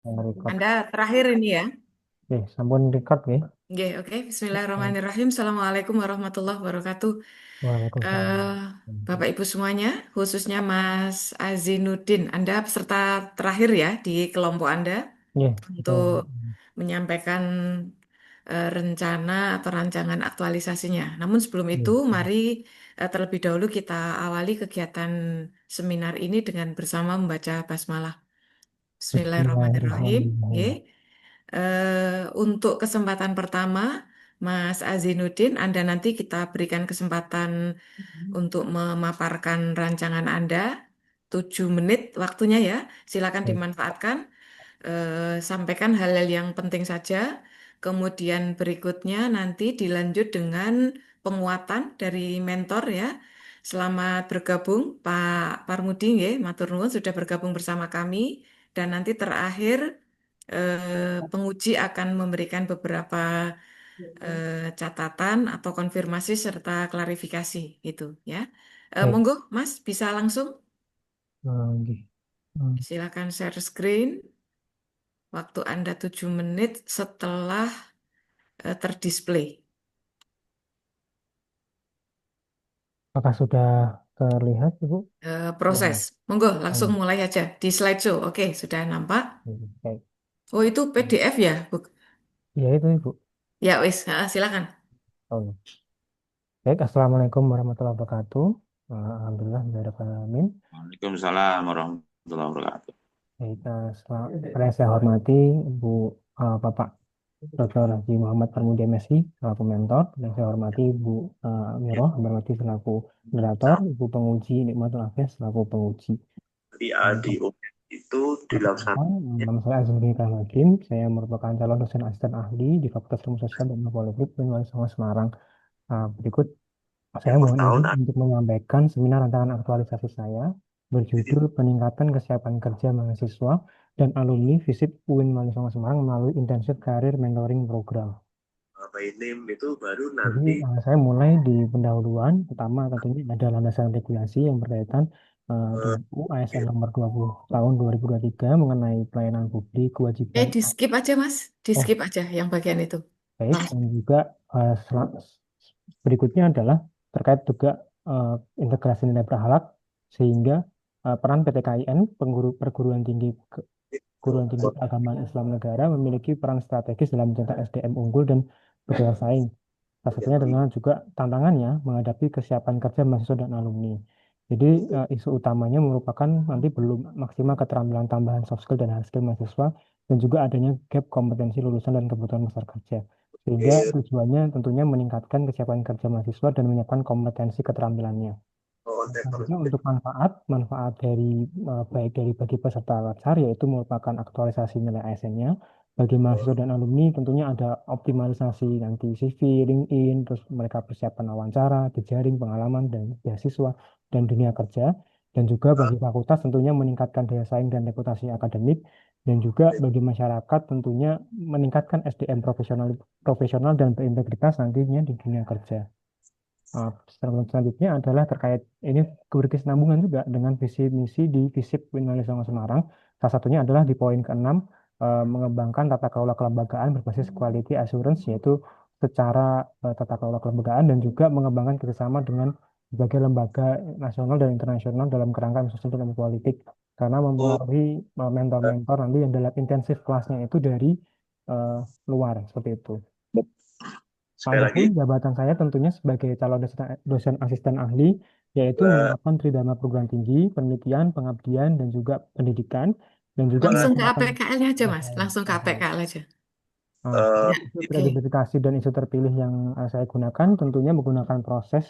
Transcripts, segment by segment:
Record. Anda terakhir ini ya. Oke, sampun record nggih. Oke, oke. Eh, Bismillahirrahmanirrahim. Assalamualaikum warahmatullahi wabarakatuh. Waalaikumsalam. Eh, Bapak Ibu semuanya, khususnya Mas Azinuddin, Anda peserta terakhir ya di kelompok Anda Nggih, betul. untuk menyampaikan rencana atau rancangan aktualisasinya. Namun sebelum itu, Nggih. mari terlebih dahulu kita awali kegiatan seminar ini dengan bersama membaca basmalah. Bismillahirrahmanirrahim. Oke. Bismillahirrahmanirrahim. Untuk kesempatan pertama, Mas Azinuddin, Anda nanti kita berikan kesempatan untuk memaparkan rancangan Anda. 7 menit waktunya ya, silakan Baik, dimanfaatkan. Sampaikan hal-hal yang penting saja. Kemudian berikutnya nanti dilanjut dengan penguatan dari mentor ya. Selamat bergabung Pak Parmudi nggih, matur nuwun sudah bergabung bersama kami. Dan nanti terakhir penguji akan memberikan beberapa catatan atau konfirmasi serta klarifikasi gitu ya. baik. Monggo Mas bisa langsung Nggih. Hmm, silakan share screen. Waktu Anda 7 menit setelah terdisplay. Apakah sudah terlihat, Ibu? Proses. Belum. Monggo langsung Oh, mulai aja di slideshow. Oke, sudah nampak? baik. Oh, itu PDF ya? Ya itu, Ibu. Ya, wis, silakan. Oh, baik. Assalamualaikum warahmatullahi wabarakatuh. Alhamdulillah, alamin. Waalaikumsalam warahmatullahi wabarakatuh. Baik, yang saya hormati Ibu, Bapak Dr. Haji Muhammad Parmudi MSI selaku mentor, dan saya hormati Ibu Miroh Bermati selaku moderator, Ibu penguji Nikmatul Afiyah selaku penguji. Di ADO itu dilaksanakan. Nama saya Azmi Hakim, saya merupakan calon dosen asisten ahli di Fakultas Ilmu Sosial dan Politik Banyuwangi Songo Semarang. Berikut saya Yang per mohon tahun izin untuk menyampaikan seminar rancangan aktualisasi saya berjudul Peningkatan Kesiapan Kerja Mahasiswa dan Alumni Visip UIN Banyuwangi Songo Semarang melalui Intensive Career Mentoring Program. by name itu baru Jadi nanti saya mulai di pendahuluan, pertama tentunya ada landasan regulasi yang berkaitan dengan UU ASN nomor 20 tahun 2023 mengenai pelayanan publik, kewajiban. Di skip aja, Mas. Di Oh, skip aja yang bagian itu. baik. Langsung. Dan juga berikutnya adalah terkait juga eh, integrasi nilai berhalak sehingga peran PTKIN, perguruan tinggi itu perguruan tinggi keagamaan Islam negara memiliki peran strategis dalam mencetak SDM unggul dan berdaya saing. Salah satunya yang dengan juga tantangannya menghadapi kesiapan kerja mahasiswa dan alumni. Jadi isu utamanya merupakan nanti belum maksimal keterampilan tambahan soft skill dan hard skill mahasiswa dan juga adanya gap kompetensi lulusan dan kebutuhan pasar kerja. Sehingga tujuannya tentunya meningkatkan kesiapan kerja mahasiswa dan menyiapkan kompetensi keterampilannya. Nah, selanjutnya untuk manfaat dari baik dari bagi peserta latsar yaitu merupakan aktualisasi nilai ASN-nya. Bagi mahasiswa dan alumni tentunya ada optimalisasi nanti CV, LinkedIn, terus mereka persiapan wawancara, jejaring, pengalaman, dan beasiswa dan dunia kerja. Dan juga bagi fakultas tentunya meningkatkan daya saing dan reputasi akademik. Dan juga bagi masyarakat tentunya meningkatkan SDM profesional, profesional dan berintegritas nantinya di dunia kerja. Selanjutnya adalah terkait ini berkesinambungan juga dengan visi misi di Visip Winali Songo Semarang. Salah satunya adalah di poin ke-6 mengembangkan tata kelola kelembagaan berbasis quality assurance yaitu secara tata kelola kelembagaan dan juga mengembangkan kerjasama dengan berbagai lembaga nasional dan internasional dalam kerangka sosial dan politik karena mempengaruhi mentor-mentor nanti yang dalam intensif kelasnya itu dari eh, luar seperti itu. sekali lagi Adapun jabatan saya tentunya sebagai calon dosen asisten ahli, yaitu eh, menerapkan tridharma perguruan tinggi, penelitian, pengabdian, dan juga pendidikan, dan juga Langsung ke melaksanakan APKL-nya aja, Mas. KKN. Langsung ke APKL aja. Ya, Untuk oke. kredibilitas dan isu terpilih yang saya gunakan tentunya menggunakan proses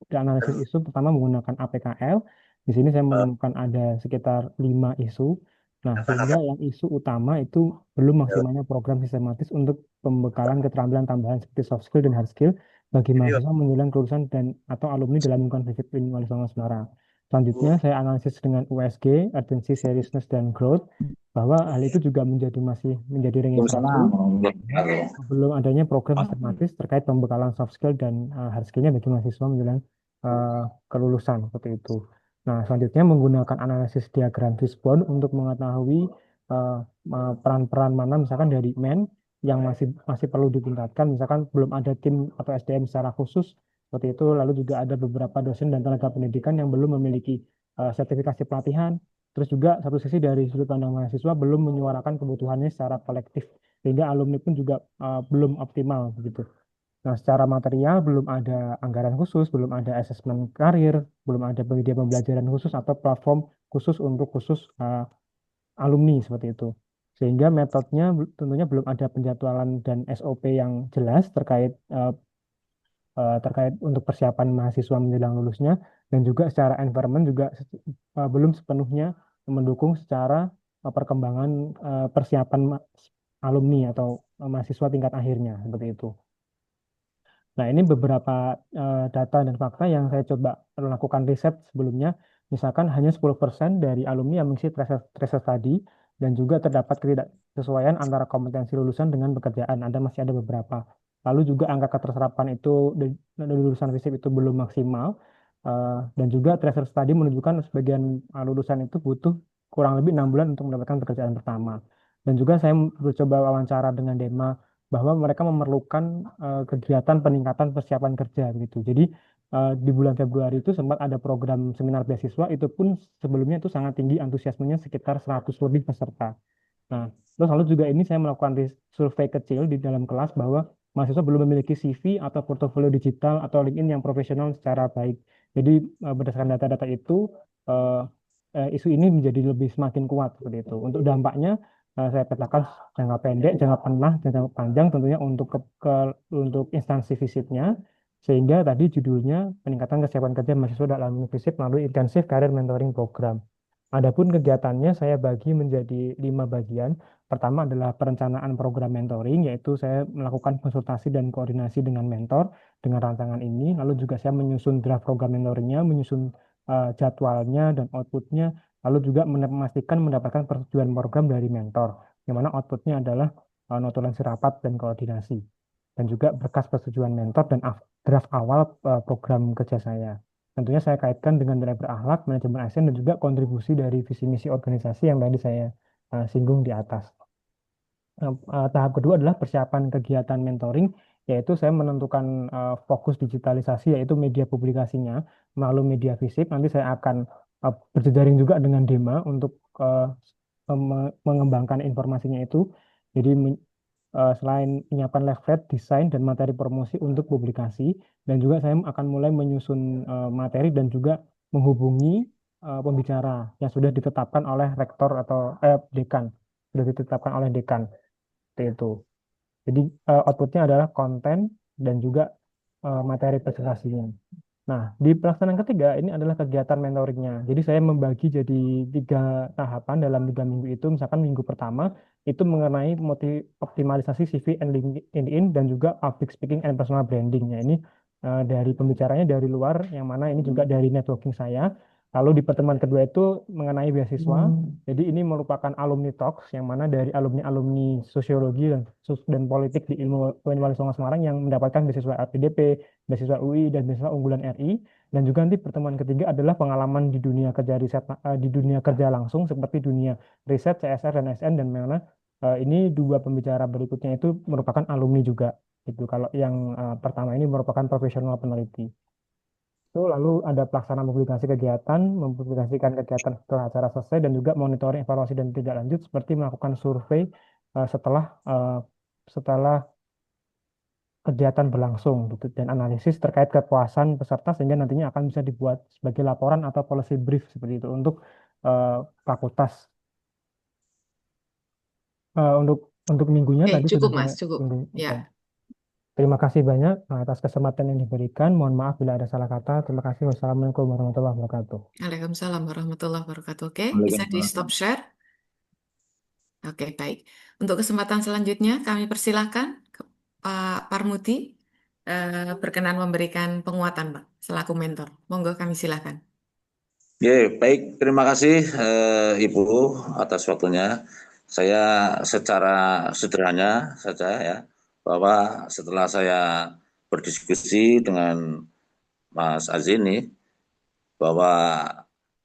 dan analisis isu pertama menggunakan APKL. Di sini saya menemukan ada sekitar 5 isu. Nah, sehingga kata-kata yang isu utama itu belum maksimalnya program sistematis untuk pembekalan keterampilan tambahan seperti soft skill dan hard skill bagi ini mahasiswa menjelang kelulusan dan atau alumni dalam lingkungan prinsip Wali Songo Semarang. Selanjutnya, waktu saya analisis dengan USG, urgency, seriousness, dan growth, bahwa hal itu juga masih menjadi ringin satu Waalaikumsalam karena warahmatullahi belum adanya program sistematis terkait pembekalan soft skill dan hard skillnya bagi mahasiswa menjelang kelulusan seperti itu. Nah, selanjutnya menggunakan analisis diagram fishbone untuk mengetahui peran-peran mana misalkan dari yang masih perlu ditingkatkan, misalkan belum ada tim atau SDM secara khusus seperti itu, lalu juga ada beberapa dosen dan tenaga pendidikan yang belum memiliki sertifikasi pelatihan, terus juga satu sisi dari sudut pandang mahasiswa belum menyuarakan kebutuhannya secara kolektif, sehingga alumni pun juga belum optimal begitu. Nah, secara material belum ada anggaran khusus, belum ada asesmen karir, belum ada penyedia pembelajaran khusus atau platform khusus untuk alumni seperti itu. Sehingga metodenya tentunya belum ada penjadwalan dan SOP yang jelas terkait untuk persiapan mahasiswa menjelang lulusnya, dan juga secara environment juga belum sepenuhnya mendukung secara perkembangan persiapan alumni atau mahasiswa tingkat akhirnya seperti itu. Nah, ini beberapa data dan fakta yang saya coba lakukan riset sebelumnya. Misalkan hanya 10% dari alumni yang mengisi tracer study, dan juga terdapat ketidaksesuaian antara kompetensi lulusan dengan pekerjaan. Masih ada beberapa. Lalu juga angka keterserapan itu dari lulusan FISIP itu belum maksimal. Dan juga tracer study menunjukkan sebagian lulusan itu butuh kurang lebih 6 bulan untuk mendapatkan pekerjaan pertama. Dan juga saya mencoba wawancara dengan Dema bahwa mereka memerlukan kegiatan peningkatan persiapan kerja gitu. Jadi di bulan Februari itu sempat ada program seminar beasiswa, itu pun sebelumnya itu sangat tinggi antusiasmenya, sekitar 100 lebih peserta. Nah, terus lalu juga ini saya melakukan survei kecil di dalam kelas bahwa mahasiswa belum memiliki CV atau portofolio digital atau LinkedIn yang profesional secara baik. Jadi berdasarkan data-data itu eh, isu ini menjadi lebih semakin kuat seperti itu. Untuk dampaknya saya petakan jangka pendek, jangka menengah, dan jangka panjang tentunya untuk instansi visipnya, sehingga tadi judulnya peningkatan kesiapan kerja mahasiswa dalam visip melalui intensif career mentoring program. Adapun kegiatannya saya bagi menjadi 5 bagian. Pertama adalah perencanaan program mentoring, yaitu saya melakukan konsultasi dan koordinasi dengan mentor dengan rancangan ini. Lalu juga saya menyusun draft program mentoringnya, menyusun jadwalnya dan outputnya, lalu juga memastikan mendapatkan persetujuan program dari mentor, yang mana outputnya adalah notulensi rapat dan koordinasi, dan juga berkas persetujuan mentor dan draft awal program kerja saya. Tentunya saya kaitkan dengan nilai berakhlak, manajemen ASN, dan juga kontribusi dari visi misi organisasi yang tadi saya singgung di atas. Tahap kedua adalah persiapan kegiatan mentoring, yaitu saya menentukan fokus digitalisasi, yaitu media publikasinya melalui media fisik. Nanti saya akan berjejaring juga dengan Dema untuk mengembangkan informasinya itu. Jadi selain menyiapkan leaflet, desain, dan materi promosi untuk publikasi, dan juga saya akan mulai menyusun materi dan juga menghubungi pembicara yang sudah ditetapkan oleh rektor atau dekan, sudah ditetapkan oleh dekan. Seperti itu. Jadi outputnya adalah konten dan juga materi presentasinya. Nah, di pelaksanaan ketiga ini adalah kegiatan mentoringnya. Jadi saya membagi jadi 3 tahapan dalam 3 minggu itu. Misalkan minggu pertama itu mengenai optimalisasi CV and LinkedIn, dan juga public speaking and personal branding. Ya, ini dari pembicaranya dari luar, yang mana ini juga dari networking saya. Lalu di pertemuan kedua itu mengenai beasiswa. Jadi ini merupakan alumni talks, yang mana dari alumni-alumni sosiologi dan politik di ilmu UIN Wali Songo Semarang yang mendapatkan beasiswa LPDP, beasiswa UI, dan beasiswa unggulan RI. Dan juga nanti pertemuan ketiga adalah pengalaman di dunia kerja riset, di dunia kerja langsung seperti dunia riset, CSR, dan SN, dan mana ini 2 pembicara berikutnya itu merupakan alumni juga. Itu kalau yang pertama ini merupakan profesional peneliti. Itu lalu ada pelaksanaan publikasi kegiatan, mempublikasikan kegiatan setelah acara selesai, dan juga monitoring, evaluasi, dan tindak lanjut seperti melakukan survei setelah kegiatan berlangsung gitu, dan analisis terkait kepuasan peserta, sehingga nantinya akan bisa dibuat sebagai laporan atau policy brief seperti itu untuk fakultas. Untuk minggunya Oke, tadi sudah cukup saya Mas, cukup. singgung. Ya, Oke. Terima kasih banyak atas kesempatan yang diberikan. Mohon maaf bila ada salah kata. Terima kasih. Wassalamualaikum warahmatullahi wabarakatuh. Waalaikumsalam warahmatullahi wabarakatuh. Oke, bisa di stop Waalaikumsalam. share. Oke, baik. Untuk kesempatan selanjutnya, kami persilahkan ke Pak Parmuti berkenan memberikan penguatan, Pak, selaku mentor. Monggo kami silakan. Baik, terima kasih Ibu atas waktunya. Saya secara sederhana saja ya, bahwa setelah saya berdiskusi dengan Mas Azini, bahwa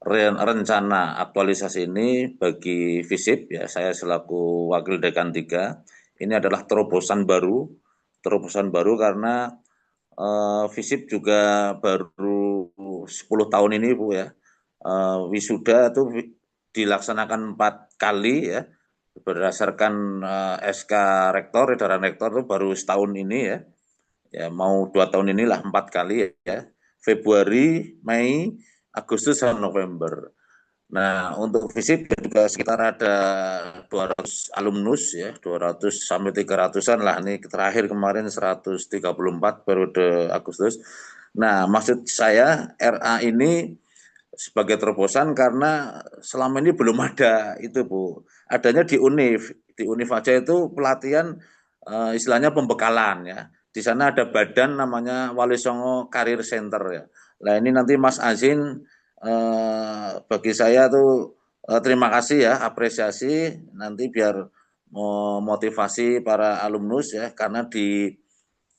rencana aktualisasi ini bagi FISIP, ya saya selaku Wakil Dekan 3, ini adalah terobosan baru karena FISIP juga baru 10 tahun ini Bu ya. Wisuda itu dilaksanakan 4 kali ya, berdasarkan SK Rektor, edaran Rektor itu baru setahun ini ya. Ya mau 2 tahun inilah 4 kali ya. Februari, Mei, Agustus, dan November. Nah, untuk FISIP juga sekitar ada 200 alumnus ya, 200 sampai 300-an lah. Ini terakhir kemarin 134 periode Agustus. Nah, maksud saya RA ini sebagai terobosan karena selama ini belum ada itu Bu. Adanya di UNIF. Di UNIF aja itu pelatihan istilahnya pembekalan ya. Di sana ada badan namanya Wali Songo Career Center ya. Nah ini nanti Mas Azin bagi saya tuh terima kasih ya, apresiasi nanti biar memotivasi para alumnus ya, karena di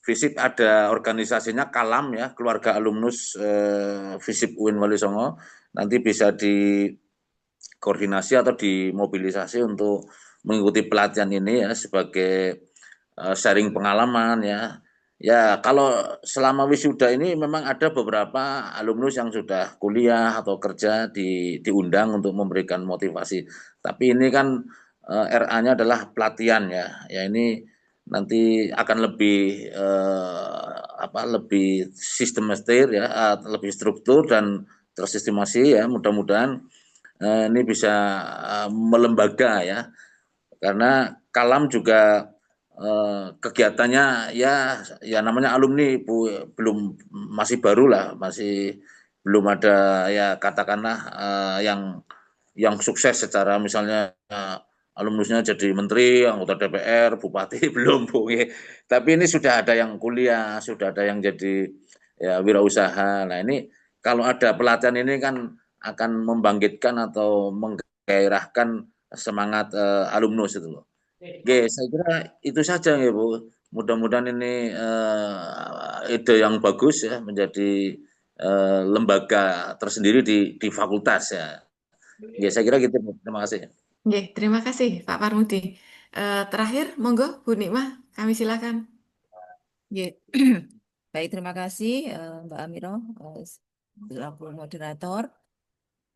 FISIP ada organisasinya Kalam ya, keluarga alumnus FISIP UIN Wali Songo, nanti bisa dikoordinasi atau dimobilisasi untuk mengikuti pelatihan ini ya sebagai sharing pengalaman ya. Ya, kalau selama wisuda ini memang ada beberapa alumnus yang sudah kuliah atau kerja diundang untuk memberikan motivasi. Tapi ini kan RA-nya adalah pelatihan ya. Ya ini nanti akan lebih lebih sistematis ya, lebih struktur dan tersistemasi ya. Mudah-mudahan ini bisa melembaga ya. Karena Kalam juga kegiatannya ya namanya alumni Bu, masih baru lah, masih belum ada ya katakanlah yang sukses secara misalnya alumnusnya jadi menteri, anggota DPR, bupati belum Bu. Tapi ini sudah ada yang kuliah, sudah ada yang jadi ya wirausaha. Nah ini kalau ada pelatihan ini kan akan membangkitkan atau menggairahkan semangat alumnus itu loh. Oke, saya kira itu saja ya Bu. Mudah-mudahan ini ide yang bagus ya menjadi lembaga tersendiri di fakultas ya. Ya saya kira gitu Bu. Terima kasih. Oke, terima kasih Pak Parmudi. Terakhir, monggo Bu Nikmah, kami silakan. Ya, baik, terima kasih Mbak Amiro selaku moderator.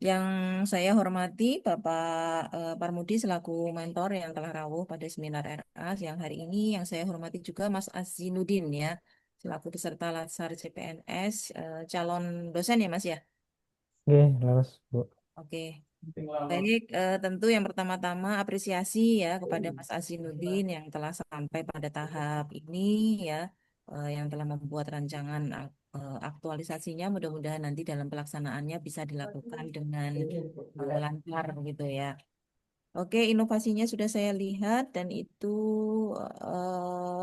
Yang saya hormati Bapak Parmudi selaku mentor yang telah rawuh pada seminar RA siang hari ini. Yang saya hormati juga Mas Azinuddin ya, selaku peserta Latsar CPNS, calon dosen ya Mas ya. Oke, terus Bu. Oke. Baik, tentu yang pertama-tama apresiasi ya kepada Mas Azinuddin yang telah sampai pada tahap ini ya, yang telah membuat rancangan aktualisasinya. Mudah-mudahan nanti dalam pelaksanaannya bisa dilakukan dengan lancar gitu ya. Oke, inovasinya sudah saya lihat dan itu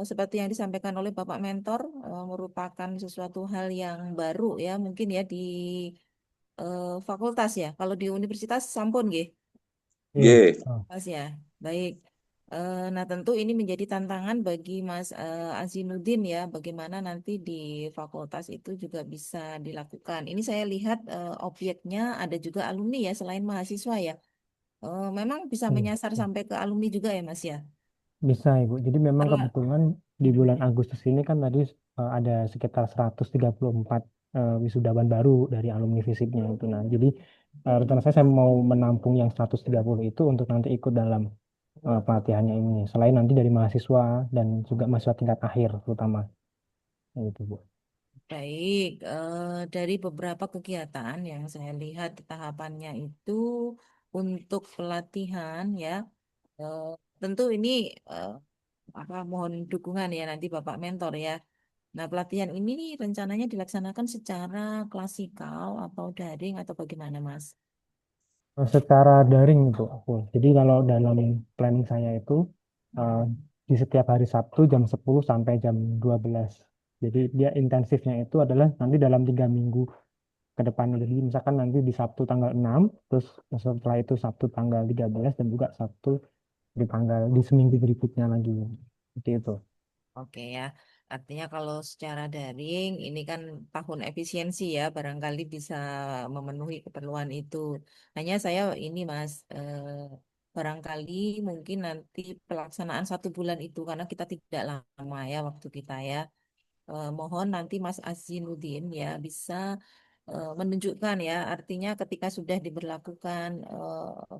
seperti yang disampaikan oleh Bapak Mentor merupakan sesuatu hal yang baru ya, mungkin ya di fakultas ya. Kalau di universitas sampun nggih. Iya. Ye. Oh. Mas ya, baik. Nah, tentu ini menjadi tantangan bagi Mas Azinuddin ya, bagaimana nanti di fakultas itu juga bisa dilakukan. Ini saya lihat objeknya ada juga alumni ya, selain mahasiswa ya. Memang bisa menyasar sampai ke alumni juga ya, Mas ya. Bisa Ibu. Jadi memang Karena kebetulan di bulan Agustus ini kan tadi ada sekitar 134 wisudawan baru dari alumni FISIP-nya itu. Nah, jadi rencana saya mau menampung yang 130 itu untuk nanti ikut dalam pelatihannya ini. Selain nanti dari mahasiswa dan juga mahasiswa tingkat akhir terutama. Itu Bu. baik, dari beberapa kegiatan yang saya lihat tahapannya itu untuk pelatihan ya, eh, tentu ini mohon dukungan ya nanti Bapak Mentor ya. Nah, pelatihan ini nih rencananya dilaksanakan secara klasikal atau daring atau bagaimana, Mas? Secara daring itu aku. Jadi kalau dalam planning saya itu uh, di setiap hari Sabtu jam 10 sampai jam 12. Jadi dia intensifnya itu adalah nanti dalam 3 minggu ke depan. Jadi misalkan nanti di Sabtu tanggal 6, terus setelah itu Sabtu tanggal 13 dan juga Sabtu di seminggu berikutnya lagi. Seperti itu. Oke ya. Artinya kalau secara daring ini kan tahun efisiensi ya, barangkali bisa memenuhi keperluan itu. Hanya saya ini Mas, barangkali mungkin nanti pelaksanaan 1 bulan itu karena kita tidak lama ya waktu kita ya. Mohon nanti Mas Azinuddin ya bisa menunjukkan ya, artinya ketika sudah diberlakukan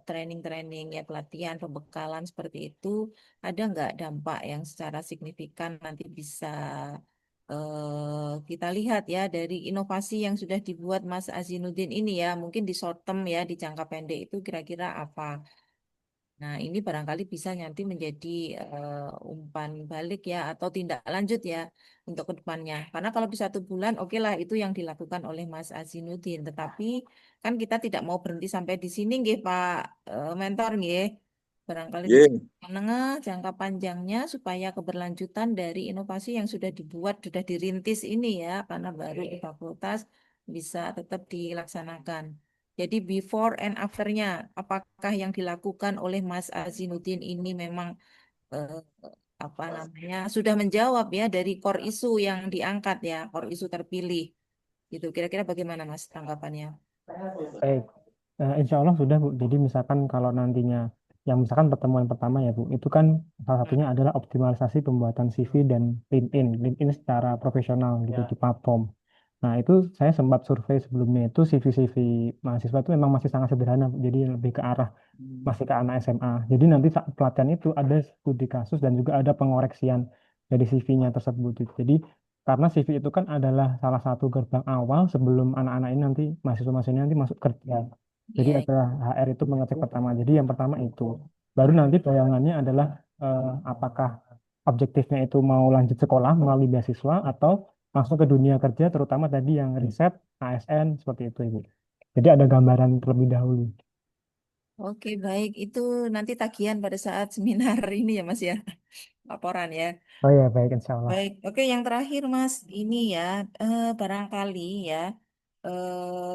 training-training ya pelatihan pembekalan seperti itu, ada nggak dampak yang secara signifikan nanti bisa kita lihat ya dari inovasi yang sudah dibuat Mas Azinuddin ini ya, mungkin di short term ya, di jangka pendek itu kira-kira apa? Nah, ini barangkali bisa nanti menjadi umpan balik ya atau tindak lanjut ya untuk ke depannya. Karena kalau di 1 bulan, oke lah itu yang dilakukan oleh Mas Azinuddin. Tetapi kan kita tidak mau berhenti sampai di sini, nggih Pak Mentor, nggih. Barangkali di Ye. jangka menengah, jangka panjangnya supaya keberlanjutan dari inovasi yang sudah dibuat, sudah dirintis ini ya, karena baru di fakultas bisa tetap dilaksanakan. Jadi before and after-nya, apakah yang dilakukan oleh Mas Azinuddin ini memang eh, apa namanya sudah menjawab ya dari core isu yang diangkat ya, core isu terpilih. Gitu. Kira-kira bagaimana Mas tanggapannya? Baik. Insya Allah sudah, Bu. Jadi misalkan kalau nantinya, yang misalkan pertemuan pertama ya, Bu, itu kan salah satunya adalah optimalisasi pembuatan CV dan LinkedIn secara profesional gitu di platform. Nah, itu saya sempat survei sebelumnya itu CV-CV mahasiswa itu memang masih sangat sederhana, Bu. Jadi lebih ke arah masih ke anak SMA. Jadi nanti saat pelatihan itu ada studi kasus dan juga ada pengoreksian dari CV-nya tersebut. Jadi karena CV itu kan adalah salah satu gerbang awal sebelum anak-anak ini nanti mahasiswa-mahasiswa ini nanti masuk kerja. Jadi Iya, adalah HR itu mengecek pertama. Jadi yang pertama itu. Baru nanti bayangannya adalah apakah objektifnya itu mau lanjut sekolah melalui beasiswa atau langsung ke dunia kerja, terutama tadi yang riset, ASN, seperti itu, Ibu. Jadi ada gambaran terlebih dahulu. oke baik. Itu nanti tagihan pada saat seminar ini ya Mas ya, laporan ya. Oh ya, baik, insya Allah. Baik, oke yang terakhir Mas, ini ya barangkali ya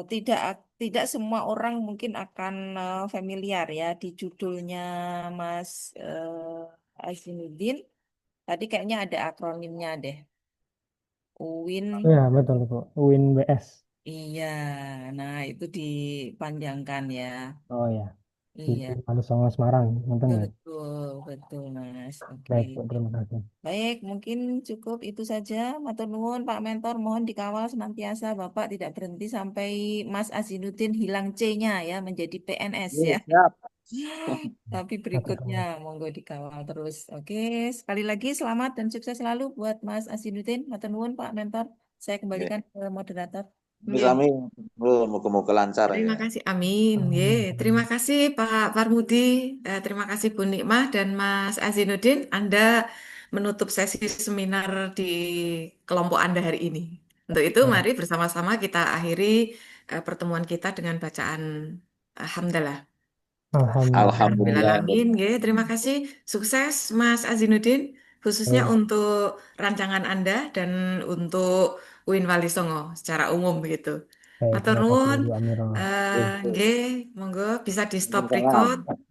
tidak tidak semua orang mungkin akan familiar ya di judulnya Mas Aizinuddin. Tadi kayaknya ada akronimnya deh. UIN. Ya, betul, Bu. UIN-BS. Iya, nah itu dipanjangkan ya. Oh ya, di Iya, Wali Songo Semarang, nonton ya. betul, betul Mas. Oke. Baik, Bu, terima kasih. Baik, mungkin cukup itu saja. Matur nuwun Pak Mentor, mohon dikawal senantiasa Bapak tidak berhenti sampai Mas Azinuddin hilang C-nya ya menjadi PNS Ye, ya. siap. Tapi Matur berikutnya nuwun. monggo dikawal terus. Oke, sekali lagi selamat dan sukses selalu buat Mas Azinuddin. Matur nuwun Pak Mentor. Saya Ye. kembalikan ke moderator. Ini Nggih. kami moga-moga lancar ya. Terima kasih, amin. Ye, terima kasih Pak Parmudi, terima kasih Bu Nikmah dan Mas Azinuddin. Anda menutup sesi seminar di kelompok Anda hari ini. Untuk itu, Ya, mari bersama-sama kita akhiri pertemuan kita dengan bacaan Hamdalah. Alhamdulillah. Alhamdulillah. Alhamdulillahirrahmanirrahim. Nggih, terima kasih. Sukses Mas Azinuddin, khususnya Baik, untuk rancangan Anda dan untuk UIN Wali Songo secara umum begitu. baik, Matur terima kasih nuwun. Bu Amiro. Nggih, monggo bisa di stop Tepuk tangan. record.